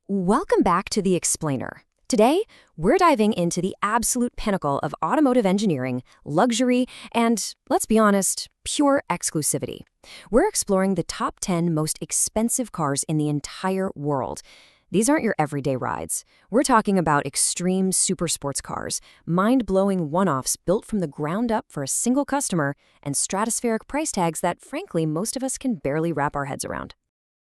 Welcome back to The Explainer. Today, we're diving into the absolute pinnacle of automotive engineering, luxury, and, let's be honest, pure exclusivity. We're exploring the top 10 most expensive cars in the entire world. These aren't your everyday rides. We're talking about extreme super sports cars, mind-blowing one-offs built from the ground up for a single customer, and stratospheric price tags that, frankly, most of us can barely wrap our heads around.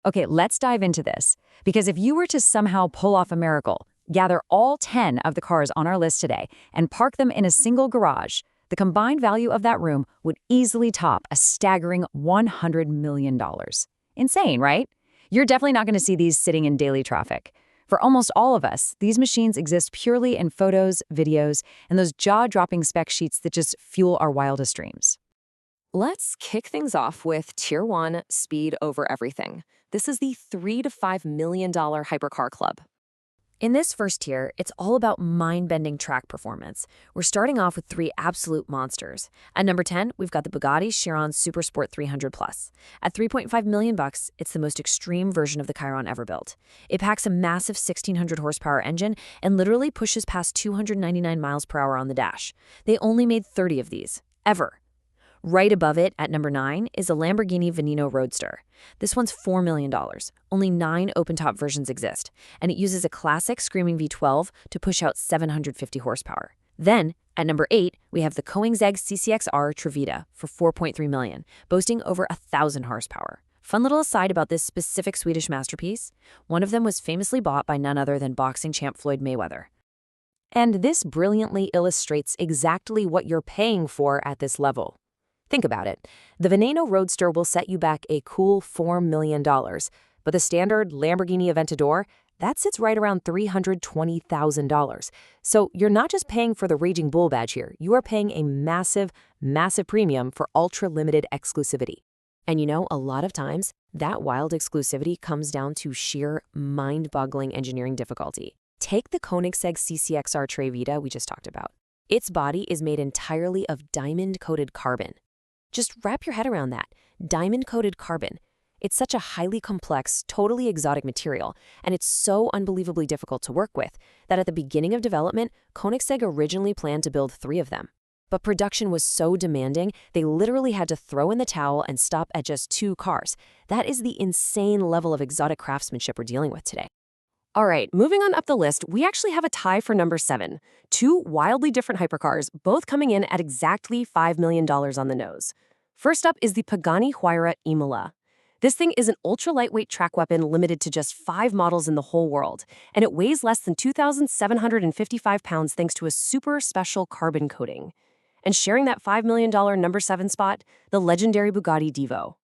Okay, let's dive into this. Because if you were to somehow pull off a miracle, gather all 10 of the cars on our list today, and park them in a single garage, the combined value of that room would easily top a staggering $100 million. Insane, right? You're definitely not going to see these sitting in daily traffic. For almost all of us, these machines exist purely in photos, videos, and those jaw-dropping spec sheets that just fuel our wildest dreams. Let's kick things off with Tier 1 speed over everything. This is the $3 to $5 million hypercar club. In this first tier, it's all about mind-bending track performance. We're starting off with three absolute monsters. At number 10, we've got the Bugatti Chiron Supersport 300 Plus. At $3.5 million, it's the most extreme version of the Chiron ever built. It packs a massive 1,600 horsepower engine and literally pushes past 299 miles per hour on the dash. They only made 30 of these, ever. Right above it, at number 9, is a Lamborghini Veneno Roadster. This one's $4 million. Only 9 open-top versions exist, and it uses a classic Screaming V12 to push out 750 horsepower. Then, at number 8, we have the Koenigsegg CCXR Trevita for $4.3 million, boasting over 1,000 horsepower. Fun little aside about this specific Swedish masterpiece, one of them was famously bought by none other than boxing champ Floyd Mayweather. And this brilliantly illustrates exactly what you're paying for at this level. Think about it. The Veneno Roadster will set you back a cool $4 million, but the standard Lamborghini Aventador, that sits right around $320,000. So you're not just paying for the Raging Bull badge here, you are paying a massive, massive premium for ultra-limited exclusivity. And you know, a lot of times, that wild exclusivity comes down to sheer mind-boggling engineering difficulty. Take the Koenigsegg CCXR Trevita we just talked about. Its body is made entirely of diamond-coated carbon. Just wrap your head around that. Diamond-coated carbon. It's such a highly complex, totally exotic material, and it's so unbelievably difficult to work with that at the beginning of development, Koenigsegg originally planned to build 3 of them. But production was so demanding, they literally had to throw in the towel and stop at just 2 cars. That is the insane level of exotic craftsmanship we're dealing with today. All right, moving on up the list, we actually have a tie for number 7. 2 wildly different hypercars, both coming in at exactly $5 million on the nose. First up is the Pagani Huayra Imola. This thing is an ultra-lightweight track weapon limited to just 5 models in the whole world, and it weighs less than 2,755 pounds thanks to a super special carbon coating. And sharing that $5 million number 7 spot, the legendary Bugatti Divo.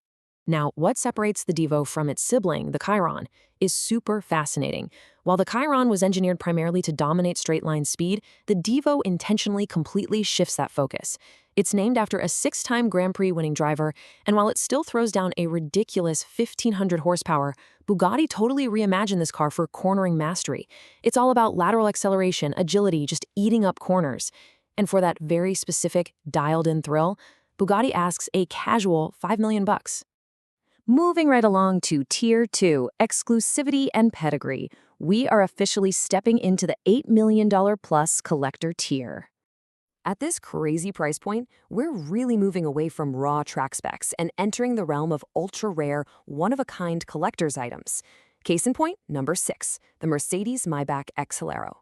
Now, what separates the Divo from its sibling, the Chiron, is super fascinating. While the Chiron was engineered primarily to dominate straight-line speed, the Divo intentionally completely shifts that focus. It's named after a 6-time Grand Prix winning driver, and while it still throws down a ridiculous 1,500 horsepower, Bugatti totally reimagined this car for cornering mastery. It's all about lateral acceleration, agility, just eating up corners. And for that very specific, dialed-in thrill, Bugatti asks a casual $5 million. Moving right along to Tier 2, exclusivity and pedigree, we are officially stepping into the $8 million plus collector tier. At this crazy price point, we're really moving away from raw track specs and entering the realm of ultra-rare, one-of-a-kind collector's items. Case in point, number 6, the Mercedes Maybach Exelero.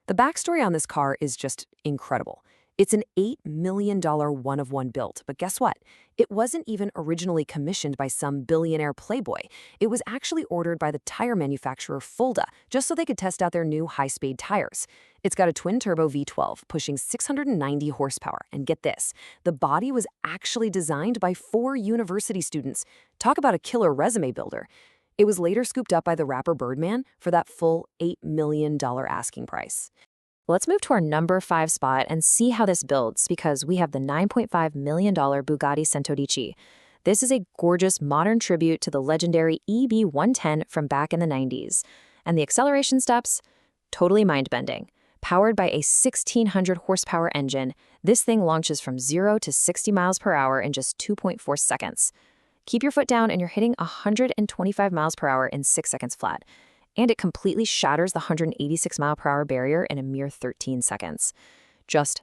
The backstory on this car is just incredible. It's an $8 million one-of-one build, but guess what? It wasn't even originally commissioned by some billionaire playboy. It was actually ordered by the tire manufacturer Fulda, just so they could test out their new high-speed tires. It's got a twin-turbo V12, pushing 690 horsepower, and get this, the body was actually designed by 4 university students. Talk about a killer resume builder. It was later scooped up by the rapper Birdman for that full $8 million asking price. Let's move to our number 5 spot and see how this builds, because we have the $9.5 million Bugatti Centodieci. This is a gorgeous modern tribute to the legendary EB110 from back in the 90s. And the acceleration steps? Totally mind-bending. Powered by a 1,600 horsepower engine, this thing launches from 0 to 60 miles per hour in just 2.4 seconds. Keep your foot down and you're hitting 125 miles per hour in 6 seconds flat. And it completely shatters the 186-mile-per-hour barrier in a mere 13 seconds. Just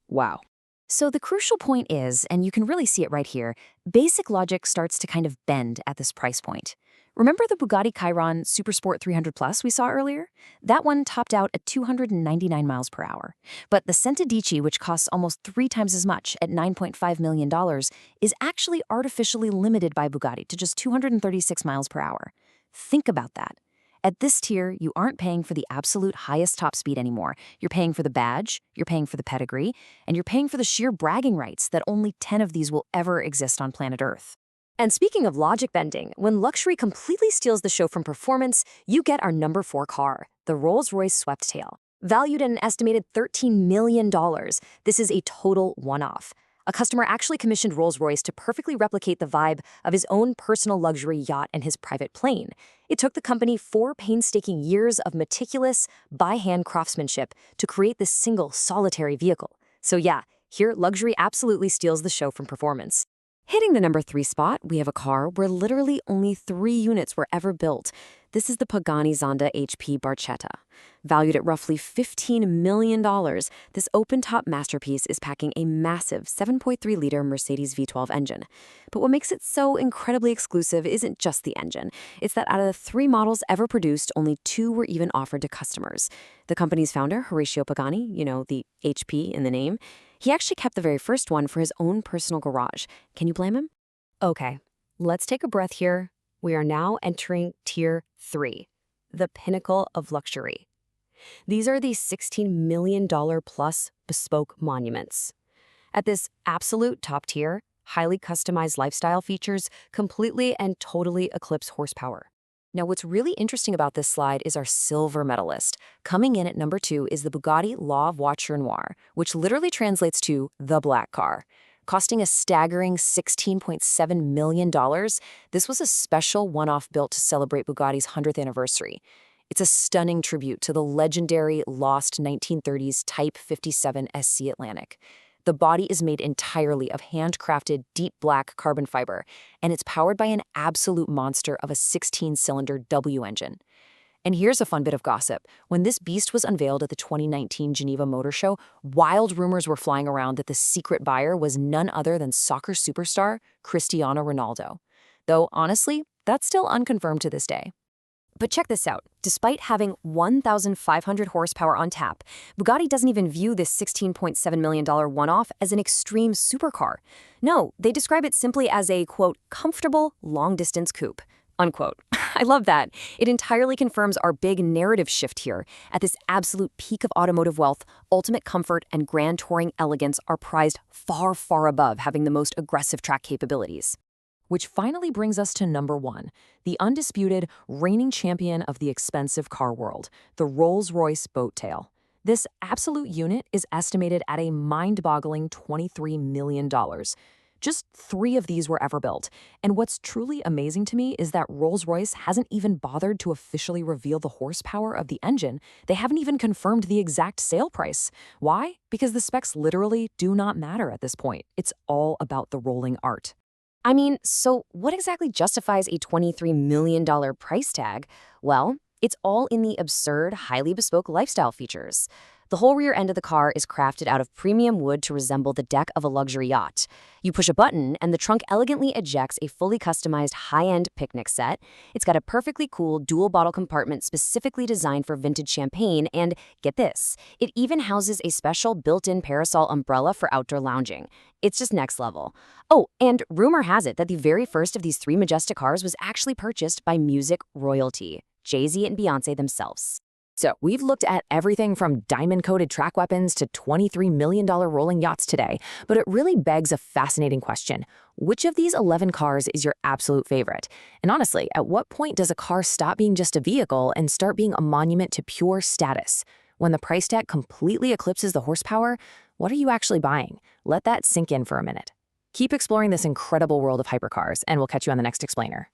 wow. So the crucial point is, and you can really see it right here, basic logic starts to kind of bend at this price point. Remember the Bugatti Chiron Supersport 300 Plus we saw earlier? That one topped out at 299 miles per hour. But the Centodieci, which costs almost 3 times as much at $9.5 million, is actually artificially limited by Bugatti to just 236 miles per hour. Think about that. At this tier, you aren't paying for the absolute highest top speed anymore. You're paying for the badge, you're paying for the pedigree, and you're paying for the sheer bragging rights that only 10 of these will ever exist on planet Earth. And speaking of logic bending, when luxury completely steals the show from performance, you get our number 4 car, the Rolls-Royce Sweptail. Valued at an estimated $13 million, this is a total one-off. A customer actually commissioned Rolls-Royce to perfectly replicate the vibe of his own personal luxury yacht and his private plane. It took the company 4 painstaking years of meticulous, by-hand craftsmanship to create this single, solitary vehicle. So yeah, here luxury absolutely steals the show from performance. Hitting the number 3 spot, we have a car where literally only 3 units were ever built. This is the Pagani Zonda HP Barchetta. Valued at roughly $15 million, this open-top masterpiece is packing a massive 7.3-liter Mercedes V12 engine. But what makes it so incredibly exclusive isn't just the engine. It's that out of the 3 models ever produced, only 2 were even offered to customers. The company's founder, Horacio Pagani, the HP in the name, he actually kept the very first one for his own personal garage. Can you blame him? Okay, let's take a breath here. We are now entering Tier 3, the pinnacle of luxury. These are the $16 million plus bespoke monuments. At this absolute top tier, highly customized lifestyle features completely and totally eclipse horsepower. Now, what's really interesting about this slide is our silver medalist. Coming in at number 2 is the Bugatti La Voiture Noire, which literally translates to the black car. Costing a staggering $16.7 million, this was a special one-off built to celebrate Bugatti's 100th anniversary. It's a stunning tribute to the legendary lost 1930s Type 57 SC Atlantic. The body is made entirely of handcrafted deep black carbon fiber, and it's powered by an absolute monster of a 16-cylinder W engine. And here's a fun bit of gossip. When this beast was unveiled at the 2019 Geneva Motor Show, wild rumors were flying around that the secret buyer was none other than soccer superstar Cristiano Ronaldo. Though, honestly, that's still unconfirmed to this day. But check this out. Despite having 1,500 horsepower on tap, Bugatti doesn't even view this $16.7 million one-off as an extreme supercar. No, they describe it simply as a, quote, comfortable long-distance coupe, unquote. I love that. It entirely confirms our big narrative shift here. At this absolute peak of automotive wealth, ultimate comfort and grand touring elegance are prized far, far above having the most aggressive track capabilities. Which finally brings us to number 1, the undisputed reigning champion of the expensive car world, the Rolls-Royce Boattail. This absolute unit is estimated at a mind-boggling $23 million. Just 3 of these were ever built. And what's truly amazing to me is that Rolls-Royce hasn't even bothered to officially reveal the horsepower of the engine. They haven't even confirmed the exact sale price. Why? Because the specs literally do not matter at this point. It's all about the rolling art. I mean, so what exactly justifies a $23 million price tag? Well, it's all in the absurd, highly bespoke lifestyle features. The whole rear end of the car is crafted out of premium wood to resemble the deck of a luxury yacht. You push a button, and the trunk elegantly ejects a fully customized high-end picnic set. It's got a perfectly cool dual-bottle compartment specifically designed for vintage champagne, and get this, it even houses a special built-in parasol umbrella for outdoor lounging. It's just next level. Oh, and rumor has it that the very first of these 3 majestic cars was actually purchased by music royalty, Jay-Z and Beyoncé themselves. So we've looked at everything from diamond-coated track weapons to $23 million rolling yachts today, but it really begs a fascinating question. Which of these 11 cars is your absolute favorite? And honestly, at what point does a car stop being just a vehicle and start being a monument to pure status? When the price tag completely eclipses the horsepower, what are you actually buying? Let that sink in for a minute. Keep exploring this incredible world of hypercars, and we'll catch you on the next explainer.